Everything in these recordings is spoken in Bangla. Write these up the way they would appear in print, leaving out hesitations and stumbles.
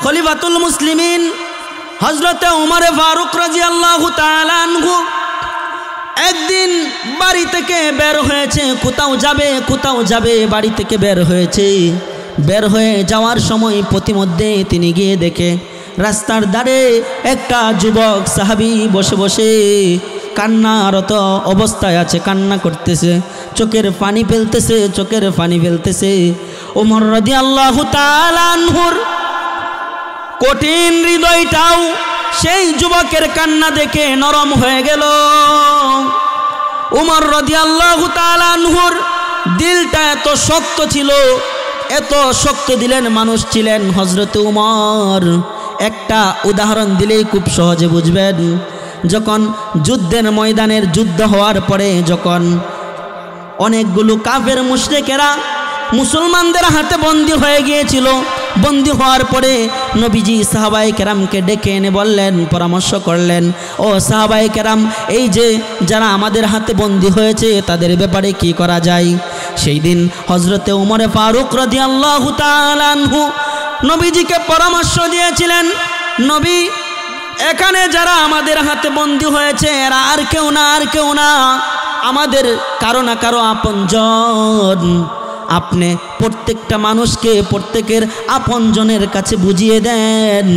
খলিফাতুল মুসলিমিন হযরতে উমর ফারুক রাদিয়াল্লাহু তাআলা আনহু একদিন বাড়ি থেকে বের হয়েছে, কোথাও যাবে বাড়ি থেকে বের হয়েছে। বের হয়ে যাওয়ার সময় পথিমধ্যে তিনি গিয়ে দেখে রাস্তার ধারে একটা যুবক সাহাবী বসে বসে কান্নারত অবস্থায় আছে, কান্না করতেছে, চোখের পানি ফেলতেছে। ওমর রাদিয়াল্লাহু তাআলা আনহুর কঠিন হৃদয়টাও সেই যুবকের কান্না দেখে নরম হয়ে গেল। ওমর রাদিয়াল্লাহু তাআলা আনহুর দিলটা এত শক্ত ছিল, এত শক্ত দিলেন মানুষ ছিলেন হযরতে উমর। একটা উদাহরণ দিলেই খুব সহজে বুঝবেন। যখন যুদ্ধের ময়দানের যুদ্ধ হওয়ার পরে যখন অনেকগুলো কাফের মুশরিকেরা মুসলমানদের হাতে বন্দী হয়ে গিয়েছিল, বন্দী হওয়ার পরে নবীজি সাহাবায়ে কেরামকে ডেকে এনে বললেন, পরামর্শ করলেন, ও সাহাবায়ে কেরাম, এই যে যারা আমাদের হাতে বন্দী হয়েছে তাদের ব্যাপারে কি করা যায়? সেই দিন হযরতে উমর ফারুক রাদিয়াল্লাহু তাআলা আনহু নবীজিকে পরামর্শ দিয়েছিলেন, নবী, এখানে যারা আমাদের হাতে বন্দী হয়েছে এরা আর কেউ না আমাদের কারো না কারো আপনজন। আপনি প্রত্যেকটা মানুষকে প্রত্যেকের আপনজনের কাছে বুঝিয়ে দেন।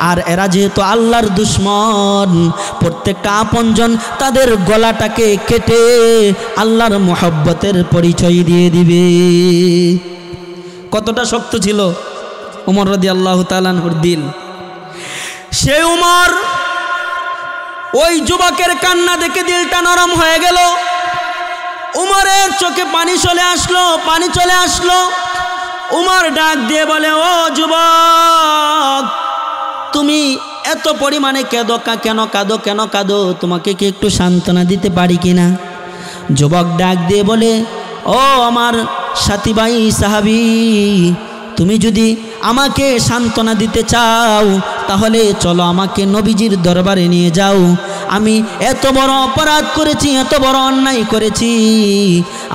আর এরা যেহেতু আল্লাহর দুশমন, প্রত্যেকটা আপনজন তাদের গলাটাকে কেটে আল্লাহর মুহাব্বতের পরিচয় দিয়ে দিবে। কতটা শক্ত ছিল উমর রাদিয়াল্লাহু তাআলা আনহুর দিল। সে উমর ওই যুবকের কান্না দেখে দিলটা নরম হয়ে গেল। উমরের চোখে পানি চলে আসলো। উমর ডাক দিয়ে বলে, ও যুবক, তুমি এত পরিমাণে কেন কাঁদো? তোমাকে কি একটু সান্ত্বনা দিতে পারি কিনা? যুবক ডাক দিয়ে বলে, ও আমার সাথী ভাই সাহাবী, তুমি যদি আমাকে সান্ত্বনা দিতে চাও তাহলে চলো আমাকে নবীজির দরবারে নিয়ে যাও। আমি এত বড় অপরাধ করেছি, এত বড় অন্যায় করেছি,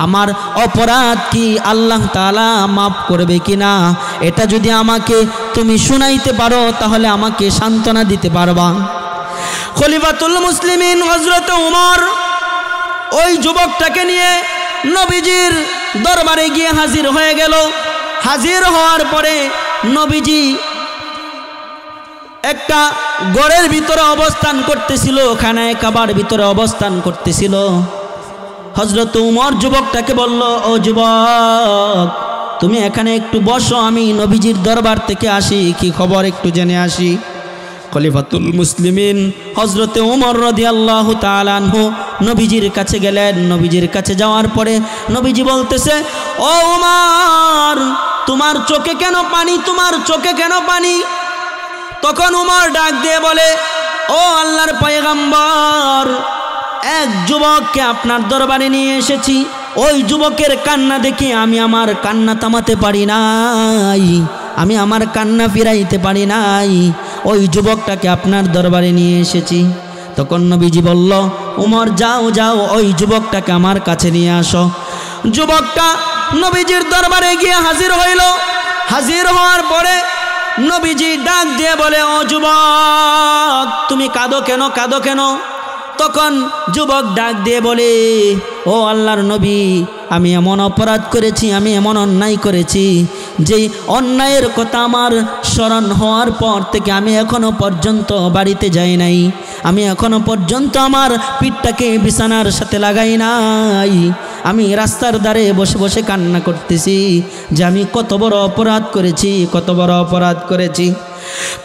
আমার অপরাধ কি আল্লাহ তাআলা মাফ করবে কিনা এটা যদি আমাকে তুমি শুনাইতে পারো তাহলে আমাকে সান্ত্বনা দিতে পারবা। খলিফাতুল মুসলিমিন হযরত উমর ওই যুবকটাকে নিয়ে নবীজির দরবারে গিয়ে হাজির হয়ে গেল। হাজির হওয়ার পরে নবীজি একটা ঘরের ভিতরে অবস্থান করতেছিল, খানায় কাবার ভিতরে অবস্থান করতেছিল। হযরত উমর যুবকটাকে বলল, ও যুবক, তুমি এখানে একটু বসো, আমি নবীজির দরবার থেকে আসি, কি খবর একটু জেনে আসি। খলিফাতুল মুসলিমিন হযরতে উমর রাদিয়াল্লাহু তাআলা আনহু নবীজির কাছে গেলেন। নবীজির কাছে যাওয়ার পরে নবীজি বলতেছে, ও উমর, তোমার চোখে কেন পানি? তখন উমর ডাক দিয়ে বলে, ও আল্লাহর পয়গম্বর, এক যুবককে আপনার দরবারে নিয়ে এসেছি। ওই যুবকের কান্না দেখে আমি আমার কান্না থামাতে পারি নাই, আমি আমার কান্না ফিরাইতে পারি নাই। ওই যুবকটাকে আপনার দরবারে নিয়ে এসেছি। তখন নবীজি বলল, উমর যাও ওই যুবকটাকে আমার কাছে নিয়ে আসো। যুবকটা নবীজির দরবারে গিয়ে হাজির হইল। হাজির হওয়ার পরে নবীজি ডাক দিয়ে বলে, ও যুবক, তুমি কাঁদো কেন? তখন যুবক ডাক দিয়ে বলে, ও আল্লাহর নবী, আমি এমন অপরাধ করেছি, আমি এমন অন্যায় করেছি, যেই অন্যায়ের কথা আমার স্মরণ হওয়ার পর থেকে আমি এখনো পর্যন্ত বাড়িতে যাই নাই, আমি এখনো পর্যন্ত আমার পিঠটাকে বিছানার সাথে লাগাই নাই। আমি রাস্তার ধারে বসে বসে কান্না করতেছি যে আমি কত বড় অপরাধ করেছি।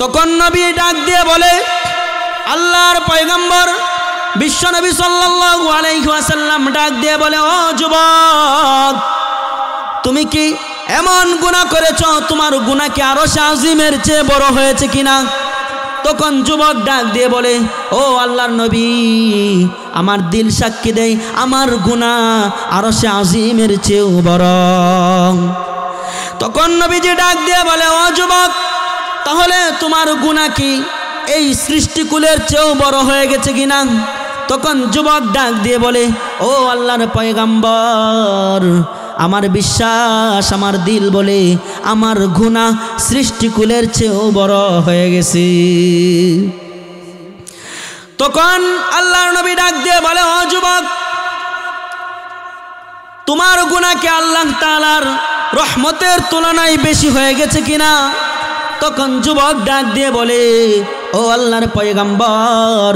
তখন নবী ডাক দিয়ে বলে, আল্লাহর পয়গম্বর বিশ্বনবী সাল্লাল্লাহু আলাইহি ওয়াসাল্লাম ডাক দিয়ে বলে, ও যুবক, তুমি কি এমন গুনাহ করেছ, তোমার গুনাহ কি আরশে আজিমের চেয়ে বড় হয়েছে কিনা? তখন যুবক ডাক দিয়ে বলে, ও আল্লাহর নবী, আমার দিল সাক্ষী দেয় আমার গুনাহ আরশে আজিমের চেয়েও বড়। তখন নবীজি ডাক দিয়ে বলে, ও যুবক, তাহলে তোমার গুনাহ কি এই সৃষ্টিকুলের চেয়েও বড় হয়ে গেছে কিনা? তখন যুবক ডাক দিয়ে বলে, ও আল্লাহর পয়গম্বর, আমার বিশ্বাস, আমার দিল বলে আমার গুনাহ সৃষ্টিকুলের চেয়েও বড় হয়ে গেছে। তখন আল্লাহর নবী ডাক দিয়ে বলে, ও যুবক, তোমার গুনাহ কি আল্লাহ তাআলার রহমতের তুলনায় বেশি হয়ে গেছে কিনা? তখন যুবক ডাক দিয়ে বলে, ও আল্লাহর পয়গম্বর,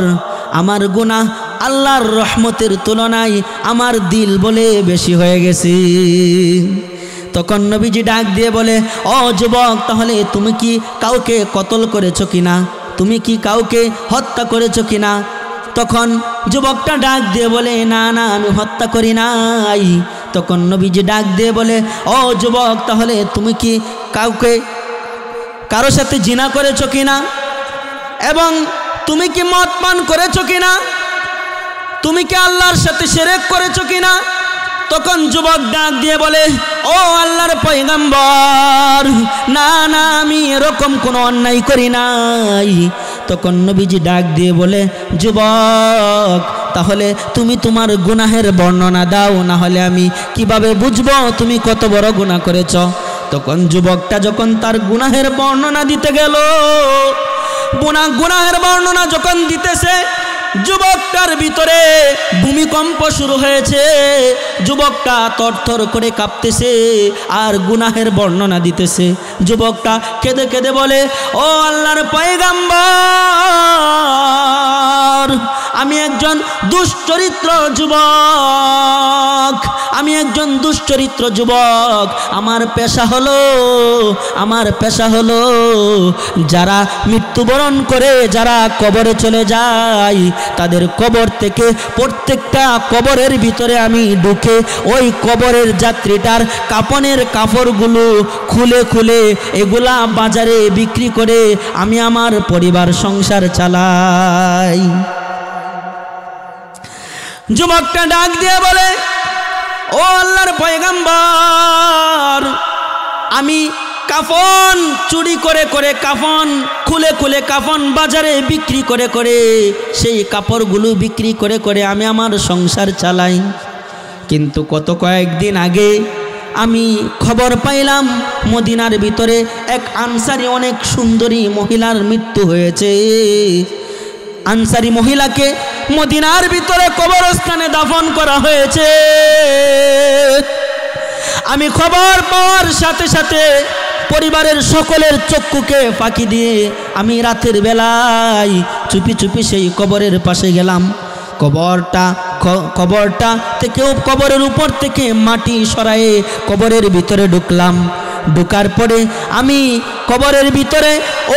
আমার গুনাহ আল্লাহর রহমতের তুলনায় আমার দিল বলে বেশি হয়ে গেছে। তখন নবীজি ডাক দিয়ে বলে, ও যুবক, তাহলে তুমি কি কাউকে কতল করেছো কিনা? তুমি কি কাউকে হত্যা করেছো কিনা? তখন যুবকটা ডাক দিয়ে বলে, না না, আমি হত্যা করি নাই। তখন নবীজি ডাক দিয়ে বলে, ও যুবক, তাহলে তুমি কি কারো সাথে জিনা করেছো কিনা? এবং তুমি কি মদ পান করেছো কিনা? তুমি কি আল্লাহর সাথে শিরক করেছো কিনা? তখন যুবক ডাক দিয়ে বলে, ও আল্লাহর পয়গম্বর, না না, আমি এরকম কোনো অন্যায় করি নাই। তখন নবীজি ডাক দিয়ে বলে, যুবক, তাহলে তুমি তোমার গুনাহের বর্ণনা দাও, না হলে আমি কিভাবে বুঝবো তুমি কত বড় গুনাহ করেছ? তখন যুবকটা যখন তার গুনাহের বর্ণনা দিতে গেল, গুনাহের বর্ণনা যখন দিতেছে, যুবকটার ভিতরে ভূমিকম্প শুরু হয়েছে। যুবকটা তরতর করে কাঁপতেছে আর গুনাহের বর্ণনা দিতেছে। যুবকটা কেঁদে কেঁদে বলে, ও আল্লাহর পয়গম্বর, আমি একজন দুশ্চরিত্র যুবক, আমি একজন দুশ্চরিত্র যুবক। আমার পেশা হলো যারা মৃত্যুবরণ করে, যারা কবরে চলে যায়, তাদের কবর থেকে প্রত্যেকটা কবরের ভিতরে আমি ঢুকে ওই কবরের যাত্রীটার কাফনের কাপড়গুলো খুলে খুলে এগুলা বাজারে বিক্রি করে আমি আমার পরিবার সংসার চালাই। যুবকটা ডাক দিয়ে বলে, ও আল্লাহর পয়গম্বর, আমি কাফন চুরি করে করে, কাফন খুলে খুলে, কাফন বাজারে বিক্রি করে করে, সেই কাপড়গুলো বিক্রি করে করে আমি আমার সংসার চালাই। কিন্তু কয়েকদিন আগে আমি খবর পাইলাম মদিনার ভিতরে এক আনসারি অনেক সুন্দরী মহিলার মৃত্যু হয়েছে। আনসারি মহিলাকে মদিনার ভিতরে কবরস্থানে দাফন করা হয়েছে। আমি খবর পাওয়ার সাথে সাথে পরিবারের সকলের চক্ষুকে ফাঁকি দিয়ে আমি রাতের বেলায় চুপি চুপি সেই কবরের পাশে গেলাম। কবরটা থেকেও কবরের উপর থেকে মাটি সরায়ে কবরের ভিতরে ঢুকলাম। ঢুকার পরে আমি কবরের ভিতরে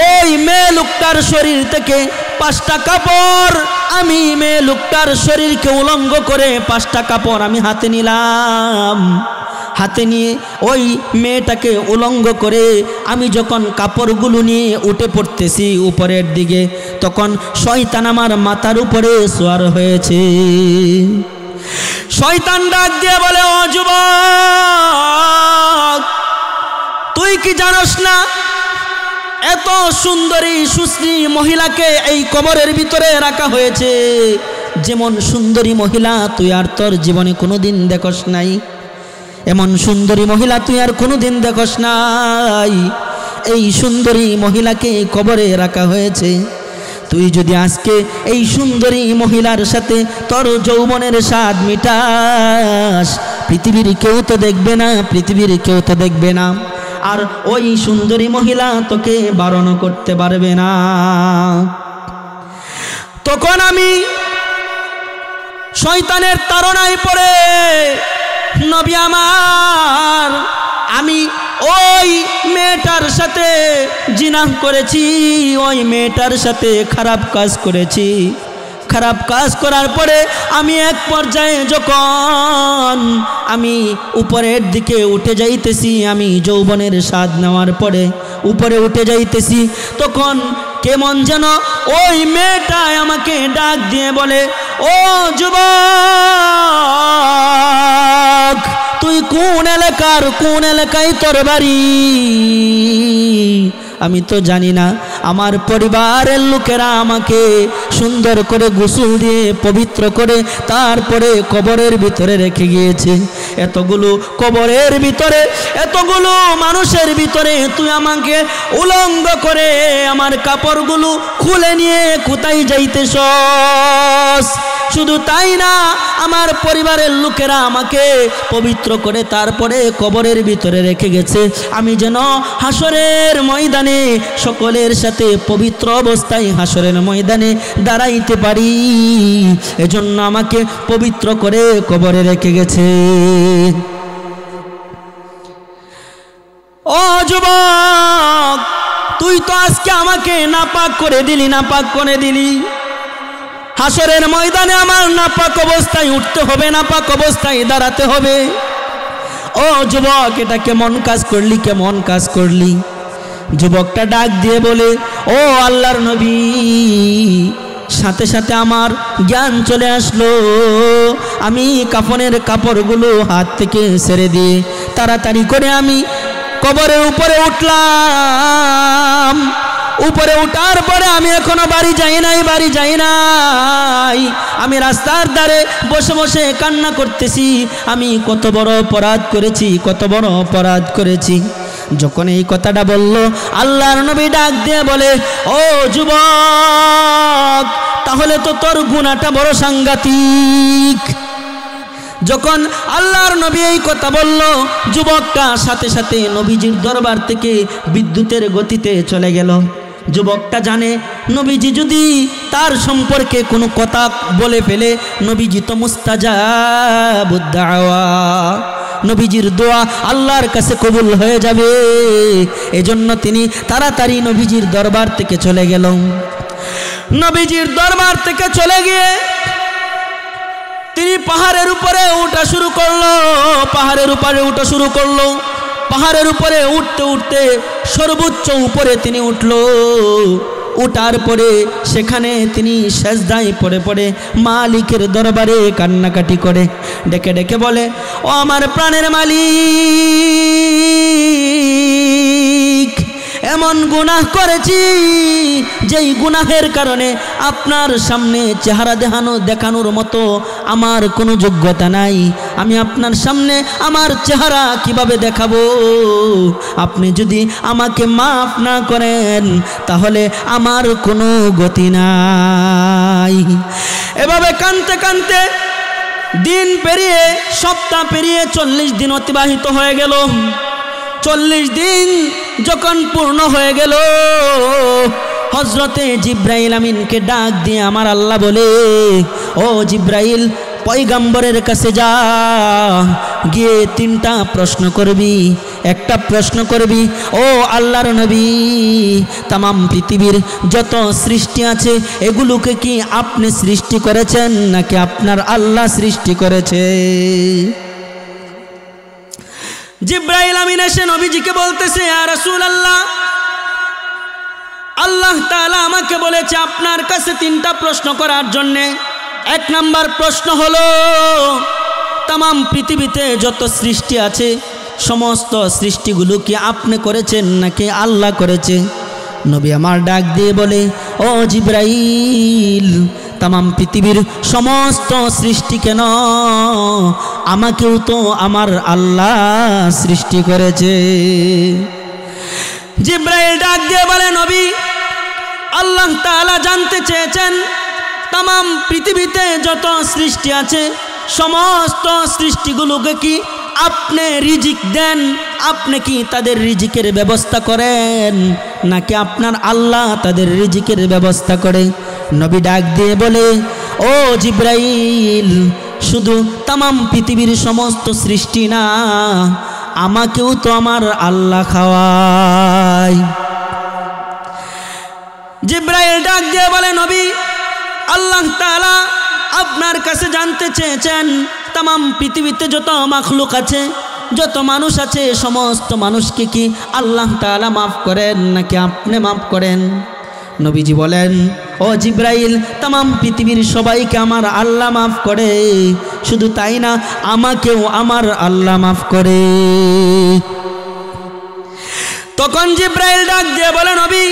ওই মেয়ে লোকটার শরীর থেকে 5টা কাপড়, আমি মেয়ে লোকটার শরীরকে উলঙ্গ করে 5টা কাপড় আমি হাতে নিলাম। হাতে নিয়ে ওই মেয়েটাকে উলঙ্গ করে আমি যখন কাপড়গুলো নিয়ে উঠে পড়তেছি উপরের দিকে, তখন শয়তান আমার মাথার উপরে সওয়ার হয়েছে। শয়তান ডাক দিয়ে বলে, ও যুবক, তুই কি জানোস না এত সুন্দরী সুশ্রী মহিলাকে এই কবরের ভিতরে রাখা হয়েছে? যেমন সুন্দরী মহিলা তুই আর তোর জীবনে কোনোদিন দেখস নাই, এমন সুন্দরী মহিলা তুই আর কোনোদিন দেখস নাই। এই সুন্দরী মহিলাকে কবরে রাখা হয়েছে। তুই যদি আজকে এই সুন্দরী মহিলার সাথে তোর যৌবনের স্বাদ মিটাস, পৃথিবীর কেউ তো দেখবে না, পৃথিবীর কেউ তো দেখবে না, আর ওই সুন্দরী মহিলা তোকে বারণ করতে পারবে না। তখন আমি শয়তানের তাড়নায় পড়ে নবী আমার, আমি ওই মেয়েটার সাথে জিনাহ করেছি, ওই মেয়েটার সাথে খারাপ কাজ করেছি। খারাপ কাজ করার পরে আমি এক পর্যায়ে যখন আমি উপরের দিকে উঠে যাইতেছি, আমি যৌবনের স্বাদ নেওয়ার পরে উপরে উঠে যাইতেছি, তখন কেমন যেন ওই মেয়েটা আমাকে ডাক দিয়ে বলে, ও যুবক, তুই কোন এলাকায় তোর বাড়ি? আমি তো জানি না। আমার পরিবারের লোকেরা আমাকে সুন্দর করে গোসল দিয়ে পবিত্র করে তারপরে কবরের ভিতরে রেখে গিয়েছে। এতগুলো কবরের ভিতরে, এতগুলো মানুষের ভিতরে তুই আমাকে উলঙ্গ করে আমার কাপড়গুলো খুলে নিয়ে কোথায় যাইতেছস? শুধু তাই না, আমার পরিবারের লোকেরা আমাকে পবিত্র করে তারপরে কবরের ভিতরে রেখে গেছে, আমি যেন হাসরের ময়দানে সকলের সাথে পবিত্র অবস্থায় হাসরের ময়দানে দাঁড়াইতে পারি, এজন্য আমাকে পবিত্র করে কবরে রেখে গেছে। ও যুবক, তুই তো আজকে আমাকে নাপাক করে দিলি, নাপাক করে দিলি। হাসরের ময়দানে আমার নাপাক অবস্থায় উঠতে হবে, নাপাক অবস্থায় দাঁড়াতে হবে। ও যুবক, এটা কেমন কাজ করলি, কেমন কাজ করলি? যুবকটা ডাক দিয়ে বলে, ও আল্লাহর নবী, সাথে সাথে আমার জ্ঞান চলে আসলো। আমি কাফনের কাপড়গুলো হাত থেকে ছেড়ে দিয়ে তাড়াতাড়ি করে আমি কবরের উপরে উঠলাম। উপরে উঠার পরে আমি এখনো বাড়ি যাই নাই, বাড়ি যাই নাই। আমি রাস্তার ধারে বসে বসে কান্না করতেছি, আমি কত বড় অপরাধ করেছি, কত বড় অপরাধ করেছি। যখন এই কথাটা বলল, আল্লাহর নবী ডাক দিয়ে বলে, ও যুবক, তাহলে তো তোর গুনাহটা বড় সাংঘাতিক। যখন আল্লাহর নবী এই কথা বলল, যুবকটা সাথে সাথে নবীজির দরবার থেকে বিদ্যুতের গতিতে চলে গেল। যুবকটা জানে নবীজি যদি তার সম্পর্কে কোনো কথা বলে ফেলে, নবীজি তো মুস্তাজাবুদ দাওয়া, নবীজির দোয়া আল্লাহর কাছে কবুল হয়ে যাবে। এজন্য তিনি তাড়াতাড়ি নবীজির দরবার থেকে চলে গেল। নবীজির দরবার থেকে চলে গিয়ে তিনি পাহাড়ের উপরে উঠা শুরু করলো, পাহাড়ের উপরে উঠা শুরু করলো। পাহাড়ের উপরে উঠতে উঠতে সর্বোচ্চ উপরে তিনি উঠলো। উঠার পরে সেখানে তিনি সেজদায় পড়ে পড়ে মালিকের দরবারে কান্নাকাটি করে ডেকে ডেকে বলে, ও আমার প্রাণের মালিক, এমন গুনাহ করেছি যেই গুনাহের কারণে আপনার সামনে চেহারা দেখানোর মতো আমার কোনো যোগ্যতা নাই। আমি আপনার সামনে আমার চেহারা কিভাবে দেখাবো? আপনি যদি আমাকে মাফ না করেন তাহলে আমার কোনো গতি নাই। এভাবে কাঁদতে কাঁদতে দিন পেরিয়ে, সপ্তাহ পেরিয়ে 40 দিন অতিবাহিত হয়ে গেল। 40 দিন যখন পূর্ণ হয়ে গেল, হযরতে জিব্রাইল আমিনকে ডাক দিয়ে আমার আল্লাহ বলে, ও জিব্রাইল, পয়গম্বরের কাছে যা, গিয়ে 3টা প্রশ্ন করবি। একটা প্রশ্ন করবি, ও আল্লাহর নবী, তামাম পৃথিবীর যত সৃষ্টি আছে এগুলোকে কি আপনি সৃষ্টি করেছেন নাকি আপনার আল্লাহ সৃষ্টি করেছে? জিব্রাইল আমিন এসে নবীজিকে বলতেছে, ইয়া রাসূলুল্লাহ, আল্লাহ তাআলা আমাকে বলেছে আপনার কাছে 3টা প্রশ্ন করার জন্যে। 1 নাম্বার প্রশ্ন হলো, তামাম পৃথিবীতে যত সৃষ্টি আছে সমস্ত সৃষ্টিগুলো কি আপনি করেছেন নাকি আল্লাহ করেছে? নবী আমার ডাক দিয়ে বলে, ও জিব্রাইল, তামাম পৃথিবীর সমস্ত সৃষ্টি কেন, আমাকেও তো আমার আল্লাহ সৃষ্টি করেছে। জিব্রাইল ডাক দিয়ে বলে, নবী, আল্লাহ তাআলা জানতে চেয়েছেন তামাম পৃথিবীতে যত সৃষ্টি আছে সমস্ত সৃষ্টিগুলোকে কি আপনি রিজিক দেন, আপনি কি তাদের রিজিকের ব্যবস্থা করেন নাকি আপনার আল্লাহ তাদের রিজিকের ব্যবস্থা করে? নবী ডাক দিয়ে বলে, ও জিব্রাইল, শুধু তামাম পৃথিবীর সমস্ত সৃষ্টি না, আমাকেও তো আমার আল্লাহ খাওয়ায়। জিব্রাইল ডাক দিয়ে বলে, নবী, আল্লাহ তাআলা আপনার কাছে জানতে চেয়েছেন তামাম পৃথিবীতে যত মাখলুক আছে, যত মানুষ আছে, সমস্ত মানুষকে কি আল্লাহ তাআলা মাফ করেন নাকি আপনি মাফ করেন? নবীজি বলেন, ও জিব্রাইল, তামাম পৃথিবীর সবাইকে আমার আল্লাহ মাফ করে, শুধু তাই না, আমাকেও আমার আল্লাহ মাফ করে। তখন জিব্রাইল ডাক দিয়ে বলে, নবী,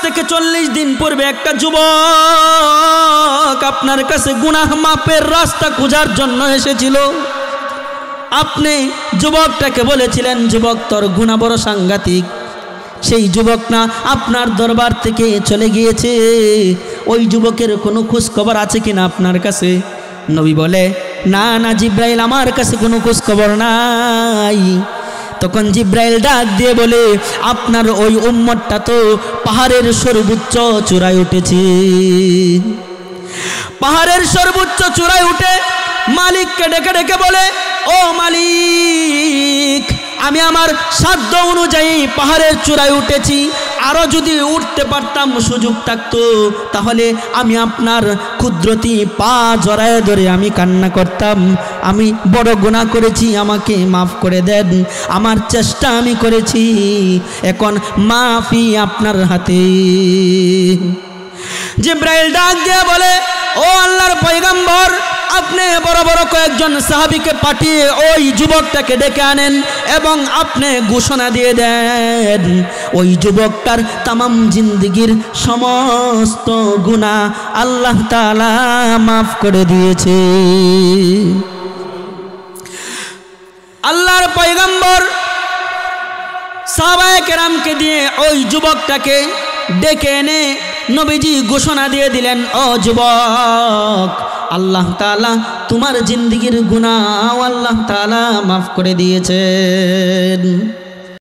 থেকে 40 দিন পূর্বে একটা যুবক আপনার কাছে গুনাহ মাপের রাস্তা খোঁজার জন্য এসেছিল। আপনি যুবকটাকে বলেছিলেন, যুবক তোর গুনাহ বড় সাংঘাতিক। সেই যুবক না আপনার দরবার থেকে চলে গিয়েছে। ওই যুবকের কোনো খোঁজ খবর আছে কিনা আপনার কাছে? নবী বলে, না না জিব্রাইল, আমার কাছে কোনো খোঁজ খবর নাই। তখন জিব্রাইল ডাক দিয়ে বলে, আপনার ওই উম্মতটা তো পাহাড়ের সর্বোচ্চ চূড়ায় উঠেছে। পাহাড়ের সর্বোচ্চ চূড়ায় উঠে মালিককে ডেকে ডেকে বলে, ও মালিক, আমি আমার সাধ্য অনুযায়ী পাহাড়ের চূড়ায় উঠেছি, আরও যদি উঠতে পারতাম, সুযোগ থাকতো, তাহলে আমি আপনার কুদরতি পা জড়ায় ধরে আমি কান্না করতাম। আমি বড় গুনাহ করেছি, আমাকে মাফ করে দেন। আমার চেষ্টা আমি করেছি, এখন মাফি আপনার হাতে। জিব্রাইল ডাক দিয়ে বলে, ও আল্লাহর পয়গম্বর, আপনি বড় বড় কয়েকজন সাহাবীকে পাঠিয়ে ওই যুবকটাকে ডেকে আনেন এবং আপনি ঘোষণা দিয়ে দেন, ওই যুবকটার তামাম জিন্দেগির সমস্ত গুনাহ আল্লাহ তাআলা মাফ করে দিয়েছে। আল্লাহর পয়গম্বর সাহাবায়ে কেরামকে দিয়ে ওই যুবকটাকে ডেকে এনে নবীজি ঘোষণা দিয়ে দিলেন, ও যুবক, আল্লাহ তাআলা তোমার জিন্দেগির গুনাহ আল্লাহ তাআলা মাফ করে দিয়েছেন।